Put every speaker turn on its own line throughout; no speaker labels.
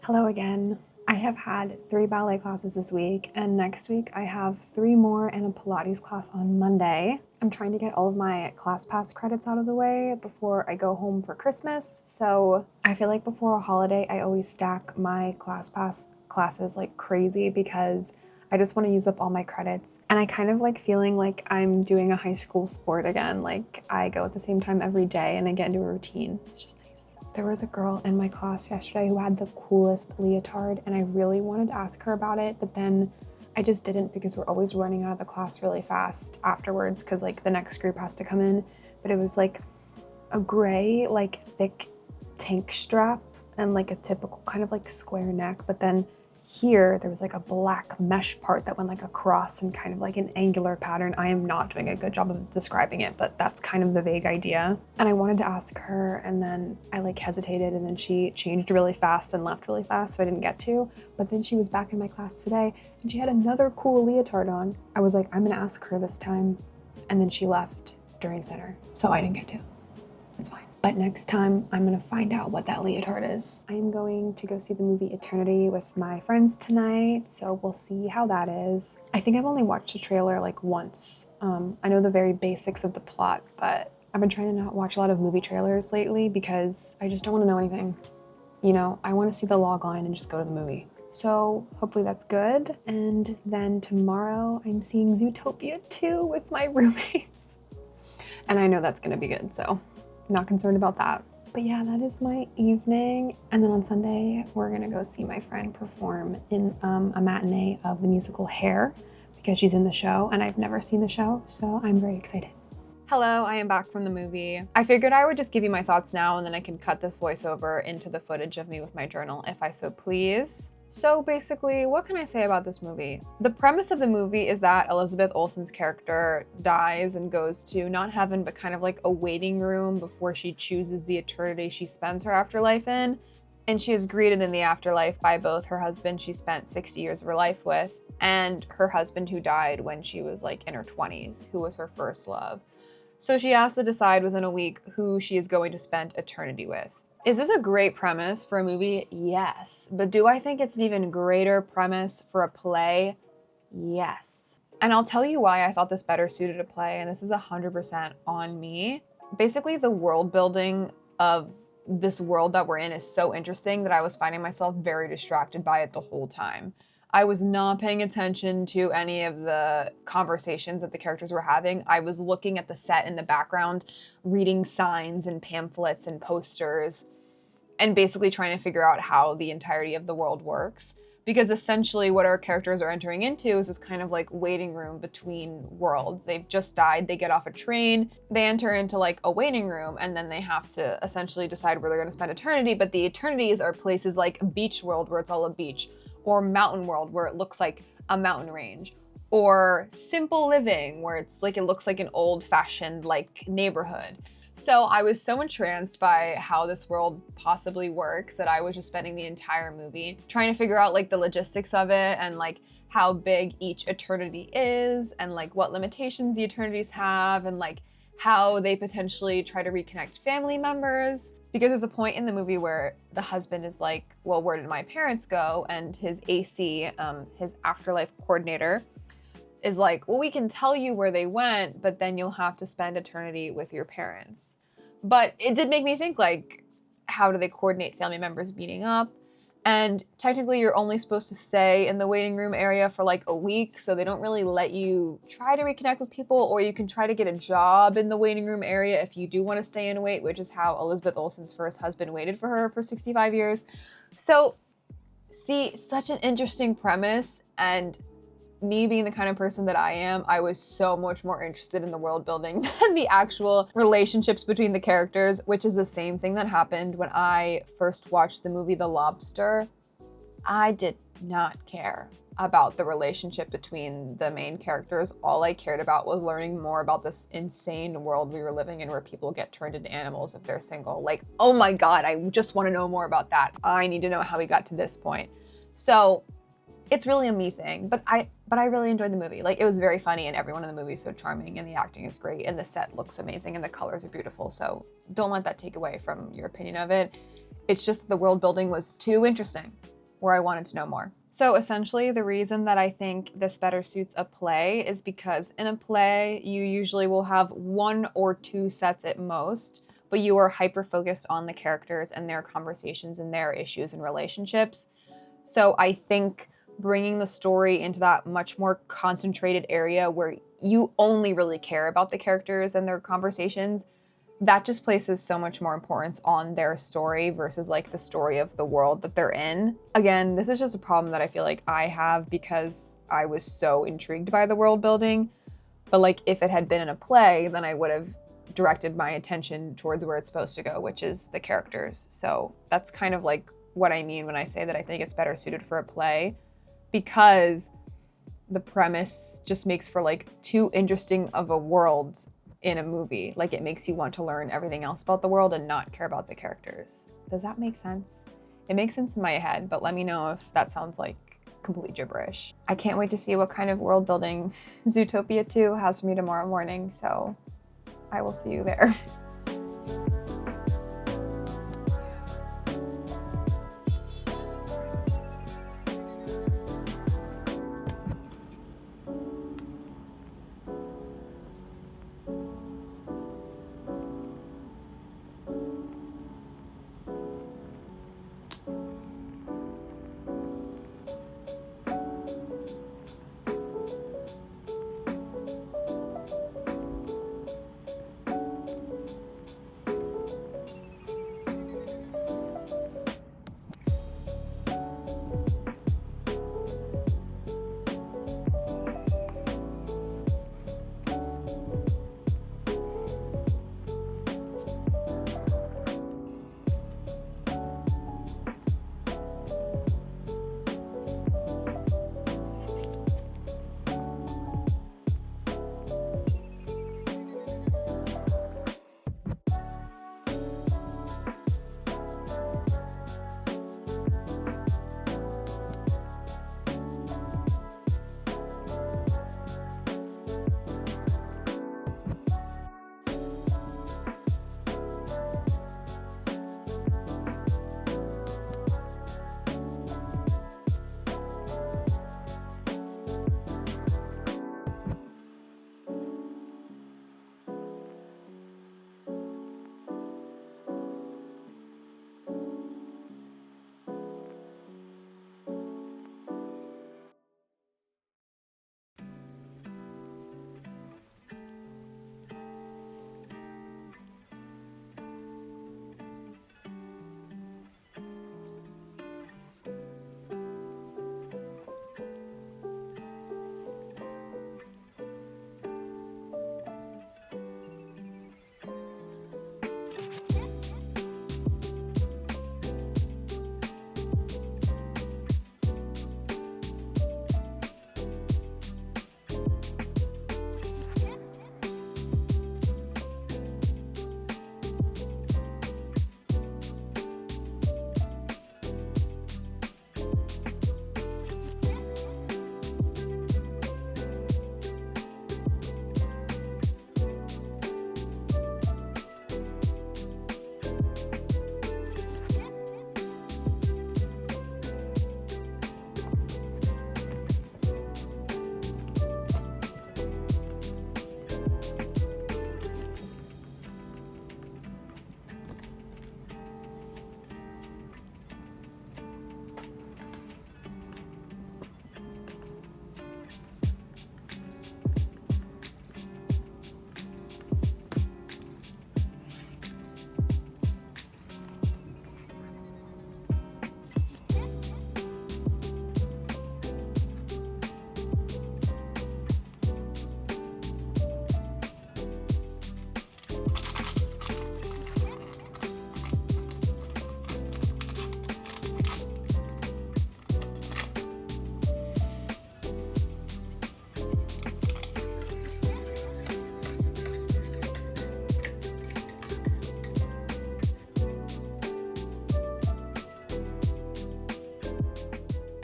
Hello again. I have had 3 ballet classes this week, and next week I have 3 more and a Pilates class on Monday. I'm trying to get all of my ClassPass credits out of the way before I go home for Christmas, so I feel like before a holiday I always stack my ClassPass classes like crazy because I just want to use up all my credits. And I kind of like feeling like I'm doing a high school sport again. Like I go at the same time every day and I get into a routine. It's just nice. There was a girl in my class yesterday who had the coolest leotard and I really wanted to ask her about it, but then I just didn't because we're always running out of the class really fast afterwards because like the next group has to come in. But it was like a gray, like thick tank strap and like a typical kind of like square neck, but then here, there was like a black mesh part that went like across and kind of like an angular pattern. I am not doing a good job of describing it, but that's kind of the vague idea. And I wanted to ask her and then I like hesitated and then she changed really fast and left really fast, so I didn't get to. But then she was back in my class today and she had another cool leotard on. I was like, I'm gonna ask her this time. And then she left during center, so I didn't get to. It's fine. But next time, I'm gonna find out what that leotard is. I am going to go see the movie Eternity with my friends tonight, so we'll see how that is. I think I've only watched the trailer like once. I know the very basics of the plot, but I've been trying to not watch a lot of movie trailers lately because I just don't want to know anything. You know, I want to see the log line and just go to the movie. So hopefully that's good. And then tomorrow, I'm seeing Zootopia 2 with my roommates. And I know that's gonna be good, so not concerned about that. But yeah, that is my evening. And then on Sunday, we're gonna go see my friend perform in a matinee of the musical Hair because she's in the show and I've never seen the show, so I'm very excited. Hello, I am back from the movie. I figured I would just give you my thoughts now and then I can cut this voiceover into the footage of me with my journal if I so please. So basically, what can I say about this movie? The premise of the movie is that Elizabeth Olsen's character dies and goes to not heaven, but kind of like a waiting room before she chooses the eternity she spends her afterlife in. And she is greeted in the afterlife by both her husband she spent 60 years of her life with and her husband who died when she was like in her 20s, who was her first love. So she has to decide within a week who she is going to spend eternity with. Is this a great premise for a movie? Yes. But do I think it's an even greater premise for a play? Yes. And I'll tell you why I thought this better suited a play, and this is 100% on me. Basically, the world building of this world that we're in is so interesting that I was finding myself very distracted by it the whole time. I was not paying attention to any of the conversations that the characters were having. I was looking at the set in the background, reading signs and pamphlets and posters, and basically trying to figure out how the entirety of the world works. Because essentially what our characters are entering into is this kind of like waiting room between worlds. They've just died, they get off a train, they enter into like a waiting room, and then they have to essentially decide where they're gonna spend eternity. But the eternities are places like Beach World, where it's all a beach, or Mountain World, where it looks like a mountain range, or Simple Living, where it's like it looks like an old-fashioned like neighborhood. So I was so entranced by how this world possibly works that I was just spending the entire movie trying to figure out like the logistics of it and like how big each eternity is and like what limitations the eternities have and like how they potentially try to reconnect family members. Because there's a point in the movie where the husband is like, well, where did my parents go? And his AC, his afterlife coordinator, is like, well, we can tell you where they went, but then you'll have to spend eternity with your parents. But it did make me think, like, how do they coordinate family members meeting up? And technically you're only supposed to stay in the waiting room area for like a week, so they don't really let you try to reconnect with people, or you can try to get a job in the waiting room area if you do want to stay and wait, which is how Elizabeth Olsen's first husband waited for her for 65 years. So, see, such an interesting premise, and me being the kind of person that I am, I was so much more interested in the world building than the actual relationships between the characters, which is the same thing that happened when I first watched the movie The Lobster. I did not care about the relationship between the main characters. All I cared about was learning more about this insane world we were living in where people get turned into animals if they're single. Like, oh my God, I just want to know more about that. I need to know how we got to this point. So it's really a me thing, but I really enjoyed the movie. Like, it was very funny and everyone in the movie is so charming and the acting is great and the set looks amazing and the colors are beautiful. So don't let that take away from your opinion of it. It's just the world building was too interesting. where I wanted to know more. So essentially, the reason that I think this better suits a play is because in a play, you usually will have 1 or 2 sets at most, but you are hyper-focused on the characters and their conversations and their issues and relationships. So I think bringing the story into that much more concentrated area where you only really care about the characters and their conversations, that just places so much more importance on their story versus like the story of the world that they're in. Again, this is just a problem that I feel like I have because I was so intrigued by the world building. But like if it had been in a play, then I would have directed my attention towards where it's supposed to go, which is the characters. So that's kind of like what I mean when I say that I think it's better suited for a play, because the premise just makes for like too interesting of a world in a movie. Like it makes you want to learn everything else about the world and not care about the characters. Does that make sense? It makes sense in my head, but let me know if that sounds like complete gibberish. I can't wait to see what kind of world building Zootopia 2 has for me tomorrow morning, so I will see you there.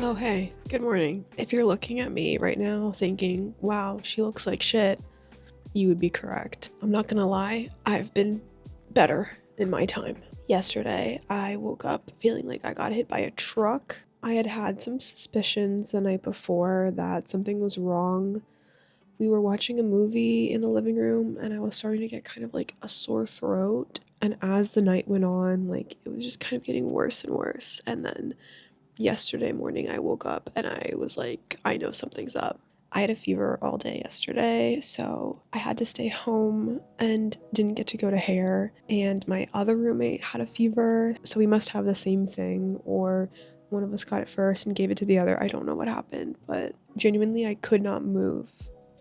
Oh, hey, good morning. If you're looking at me right now thinking, wow, she looks like shit, you would be correct. I'm not gonna lie, I've been better in my time. Yesterday, I woke up feeling like I got hit by a truck. I had had some suspicions the night before that something was wrong. We were watching a movie in the living room and I was starting to get kind of like a sore throat. And as the night went on, like it was just kind of getting worse and worse. And then yesterday morning I woke up and I was like, I know something's up. I had a fever all day yesterday, so I had to stay home and didn't get to go to hair. And my other roommate had a fever, so we must have the same thing, or one of us got it first and gave it to the other. I don't know what happened, but genuinely I could not move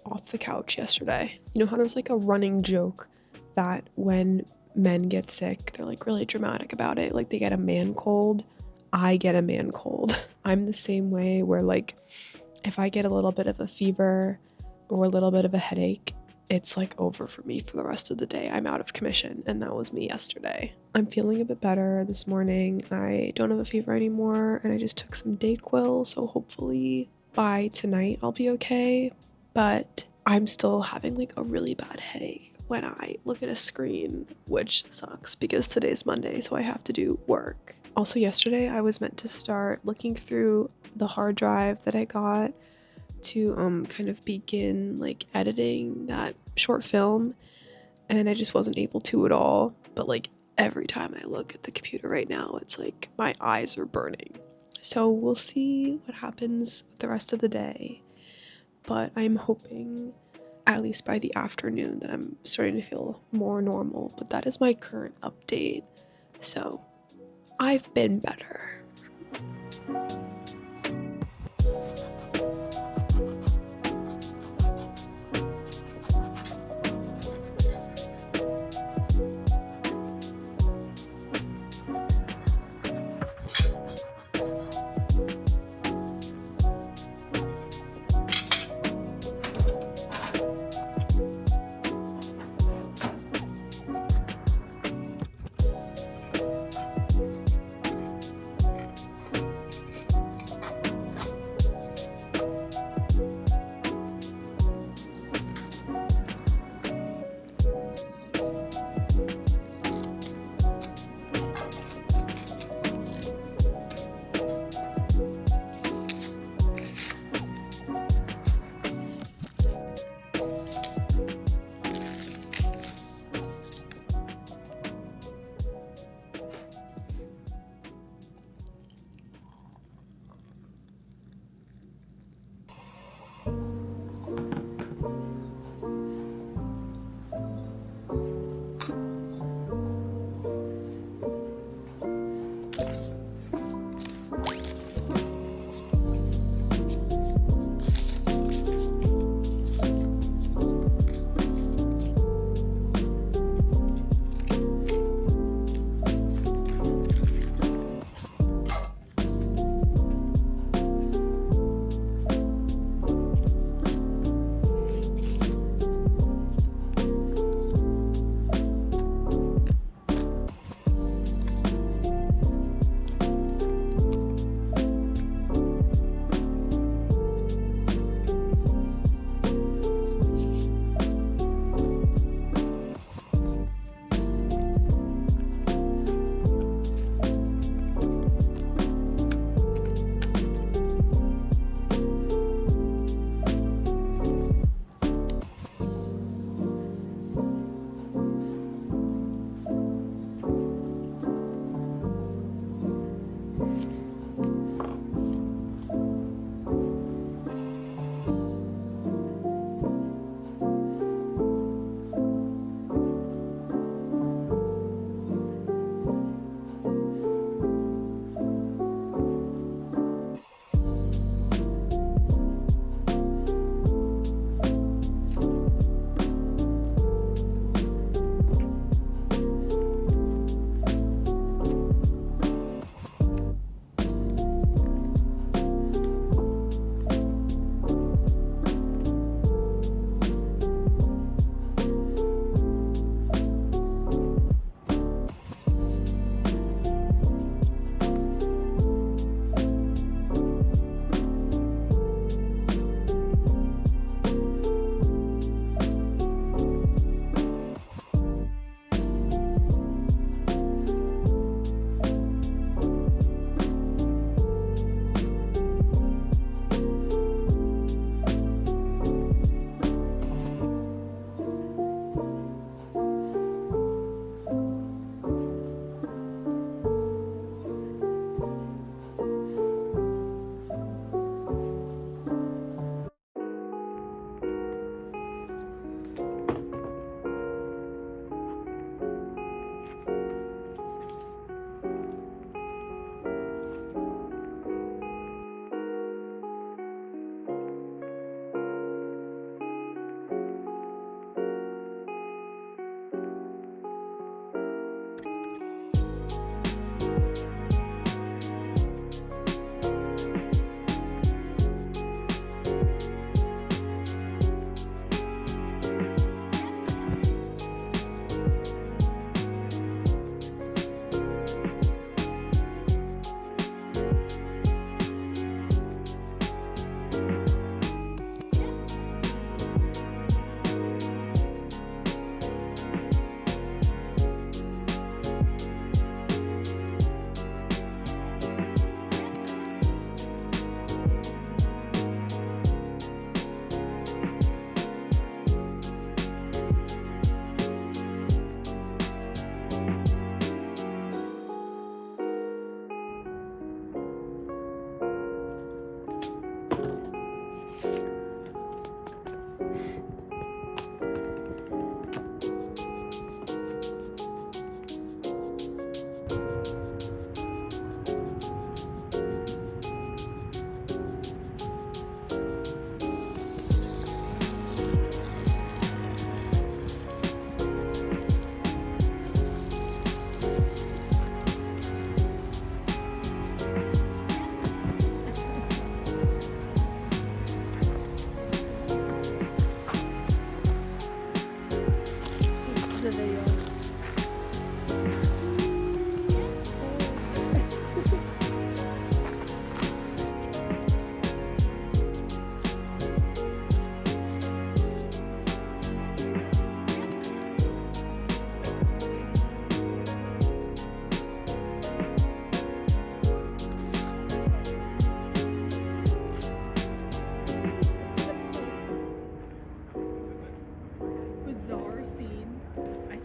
off the couch yesterday. You know how there's like a running joke that when men get sick, they're like really dramatic about it, like they get a man cold? I get a man cold. I'm the same way where like if I get a little bit of a fever or a little bit of a headache, it's like over for me for the rest of the day. I'm out of commission, and that was me yesterday. I'm feeling a bit better this morning. I don't have a fever anymore, and I just took some Dayquil, so hopefully by tonight I'll be okay. But I'm still having like a really bad headache when I look at a screen, which sucks because today's Monday, so I have to do work. Also yesterday I was meant to start looking through the hard drive that I got to kind of begin like editing that short film, and I just wasn't able to at all. But like every time I look at the computer right now, it's like my eyes are burning. So we'll see what happens with the rest of the day, but I'm hoping at least by the afternoon that I'm starting to feel more normal. But that is my current update, so I've been better.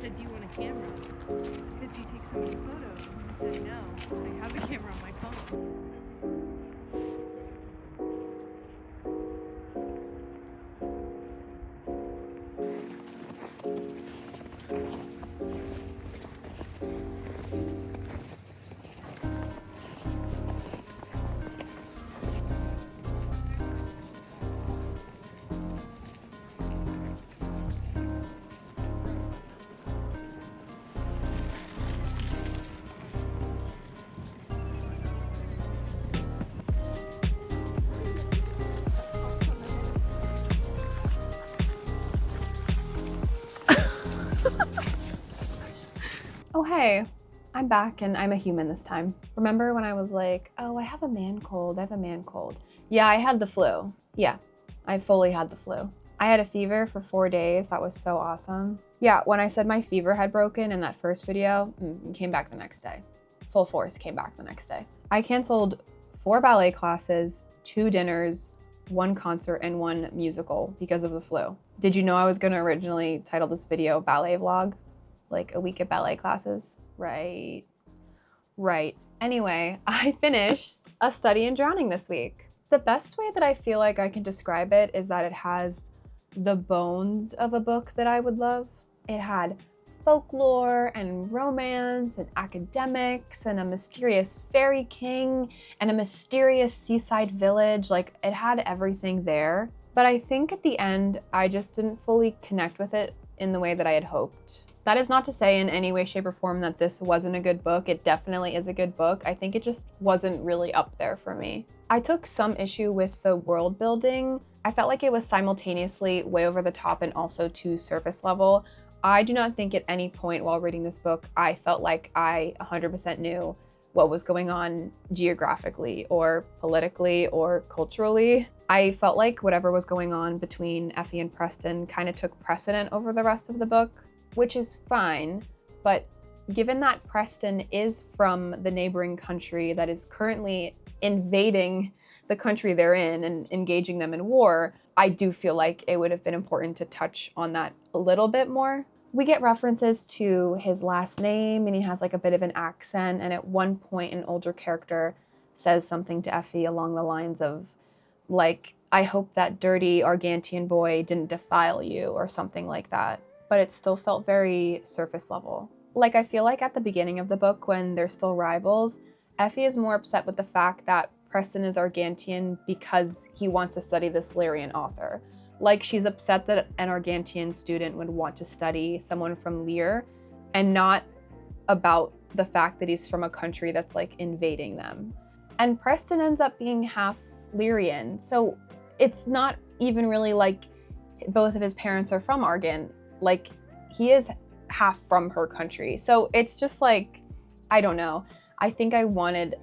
said, do you want a camera? Because you take so many photos. And he said, no, I have a camera on my phone.
Oh hey, I'm back and I'm a human this time. Remember when I was like, oh, I have a man cold, Yeah, I had the flu. Yeah, I fully had the flu. I had a fever for 4 days, that was so awesome. Yeah, when I said my fever had broken in that first video, it came back the next day. Full force came back the next day. I canceled 4 ballet classes, 2 dinners, 1 concert, and 1 musical because of the flu. Did you know I was gonna originally title this video Ballet Vlog? Like a week of ballet classes? Right. Anyway, I finished A Study in Drowning this week. The best way that I feel like I can describe it is that it has the bones of a book that I would love. It had folklore and romance and academics and a mysterious fairy king and a mysterious seaside village. Like, it had everything there. But I think at the end, I just didn't fully connect with it in the way that I had hoped. That is not to say in any way, shape, or form that this wasn't a good book. It definitely is a good book. I think it just wasn't really up there for me. I took some issue with the world building. I felt like it was simultaneously way over the top and also too surface level. I do not think at any point while reading this book, I felt like I 100% knew what was going on geographically or politically or culturally. I felt like whatever was going on between Effie and Preston kind of took precedent over the rest of the book, which is fine, but given that Preston is from the neighboring country that is currently invading the country they're in and engaging them in war, I do feel like it would have been important to touch on that a little bit more. We get references to his last name and he has like a bit of an accent, and at one point an older character says something to Effie along the lines of like, I hope that dirty Argantian boy didn't defile you or something like that. But it still felt very surface level. Like, I feel like at the beginning of the book when they're still rivals, Effie is more upset with the fact that Preston is Argantian because he wants to study this Lyrian author. Like, she's upset that an Argantian student would want to study someone from Lear and not about the fact that he's from a country that's like invading them. And Preston ends up being half Lyrian, so it's not even really like both of his parents are from Argant. Like, he is half from her country. So it's just like, I don't know. I think I wanted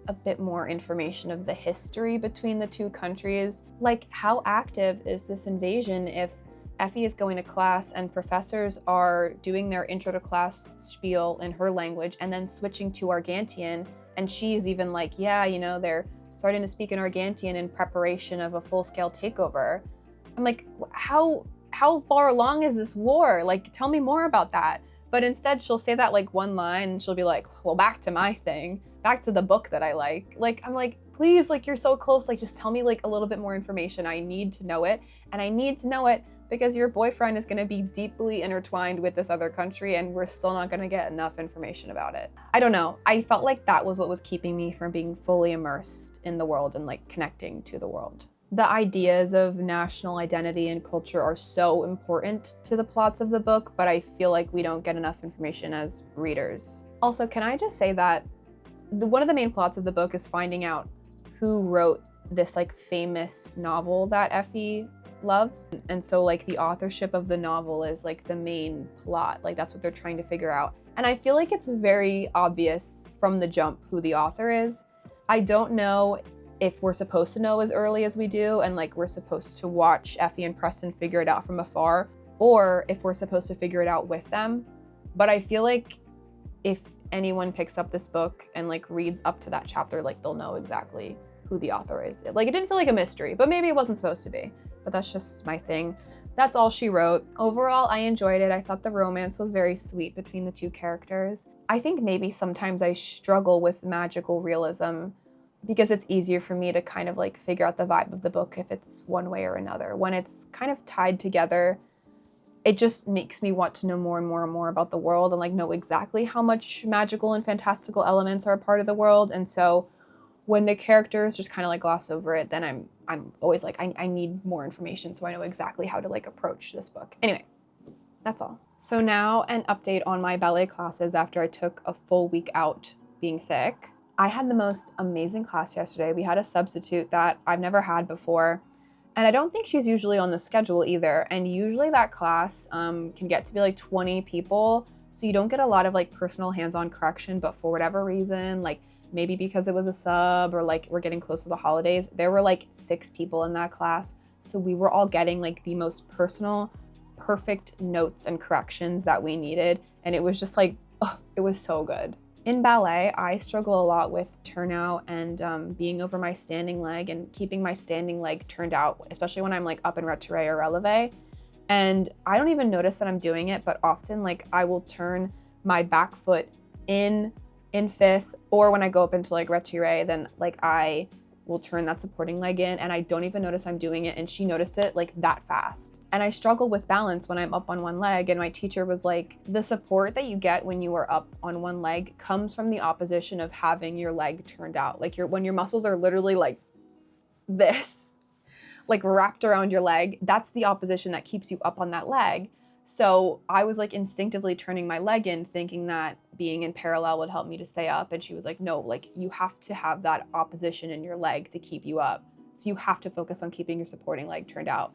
a bit more information of the history between the two countries. Like, how active is this invasion if Effie is going to class and professors are doing their intro to class spiel in her language and then switching to Argantian, and she's even like, yeah, you know, they're starting to speak in Argantian in preparation of a full-scale takeover. I'm like, how far along is this war? Like, tell me more about that. But instead she'll say that like one line and she'll be like, well, back to my thing, back to the book that I like. Like, I'm like, please, like, you're so close, like, just tell me like a little bit more information. I need to know it, and I need to know it because your boyfriend is gonna be deeply intertwined with this other country and we're still not gonna get enough information about it. I don't know, I felt like that was what was keeping me from being fully immersed in the world and like connecting to the world. The ideas of national identity and culture are so important to the plots of the book, but I feel like we don't get enough information as readers. Also, can I just say that one of the main plots of the book is finding out who wrote this like famous novel that Effie loves. And so like the authorship of the novel is like the main plot. Like, that's what they're trying to figure out. And I feel like it's very obvious from the jump who the author is. I don't know if we're supposed to know as early as we do and like we're supposed to watch Effie and Preston figure it out from afar, or if we're supposed to figure it out with them. But I feel like if anyone picks up this book and like reads up to that chapter, like they'll know exactly who the author is. Like, it didn't feel like a mystery, but maybe it wasn't supposed to be. But that's just my thing. That's all she wrote. Overall, I enjoyed it. I thought the romance was very sweet between the two characters. I think maybe sometimes I struggle with magical realism because it's easier for me to kind of like figure out the vibe of the book if it's one way or another. When it's kind of tied together, it just makes me want to know more and more and more about the world and like know exactly how much magical and fantastical elements are a part of the world. And so when the characters just kind of like gloss over it, then I'm always like, I need more information so I know exactly how to like approach this book. Anyway, that's all. So now an update on my ballet classes after I took a full week out being sick. I had the most amazing class yesterday. We had a substitute that I've never had before. And I don't think she's usually on the schedule either. And usually that class can get to be like 20 people. So you don't get a lot of like personal hands-on correction, but for whatever reason, like maybe because it was a sub or like we're getting close to the holidays, there were like 6 people in that class. So we were all getting like the most personal, perfect notes and corrections that we needed. And it was just like, oh, it was so good. In ballet, I struggle a lot with turnout and being over my standing leg and keeping my standing leg turned out, especially when I'm like up in retiré or releve. And I don't even notice that I'm doing it, but often like I will turn my back foot in fifth, or when I go up into like retiré, then like I will turn that supporting leg in and I don't even notice I'm doing it. And she noticed it like that fast. And I struggle with balance when I'm up on one leg. And my teacher was like, the support that you get when you are up on one leg comes from the opposition of having your leg turned out. Like when your muscles are literally like this, like wrapped around your leg, that's the opposition that keeps you up on that leg. So I was like instinctively turning my leg in, thinking that being in parallel would help me to stay up. And she was like, no, like you have to have that opposition in your leg to keep you up. So you have to focus on keeping your supporting leg turned out.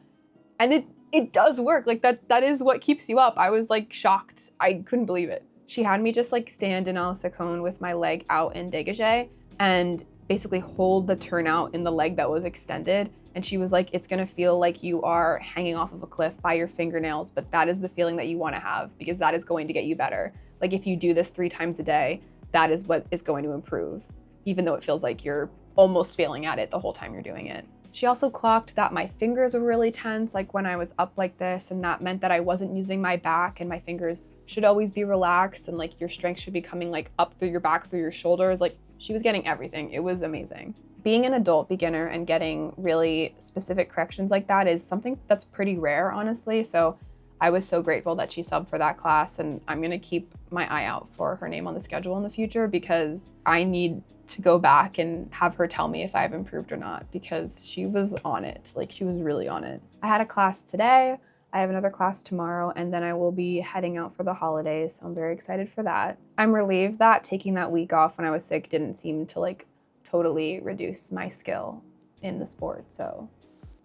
And it does work. Like that is what keeps you up. I was like shocked. I couldn't believe it. She had me just like stand in a la seconde with my leg out in dégagé and basically hold the turnout in the leg that was extended. And she was like, it's gonna feel like you are hanging off of a cliff by your fingernails, but that is the feeling that you wanna have because that is going to get you better. Like if you do this 3 times a day, that is what is going to improve, even though it feels like you're almost failing at it the whole time you're doing it. She also clocked that my fingers were really tense, like when I was up like this, and that meant that I wasn't using my back and my fingers should always be relaxed and like your strength should be coming like up through your back, through your shoulders. Like she was getting everything. It was amazing. Being an adult beginner and getting really specific corrections like that is something that's pretty rare, honestly. So I was so grateful that she subbed for that class, and I'm gonna keep my eye out for her name on the schedule in the future because I need to go back and have her tell me if I've improved or not because she was on it. Like she was really on it. I had a class today. I have another class tomorrow, and then I will be heading out for the holidays. So I'm very excited for that. I'm relieved that taking that week off when I was sick didn't seem to like totally reduce my skill in the sport. So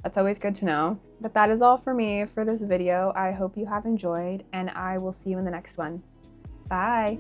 that's always good to know. But that is all for me for this video. I hope you have enjoyed, and I will see you in the next one. Bye.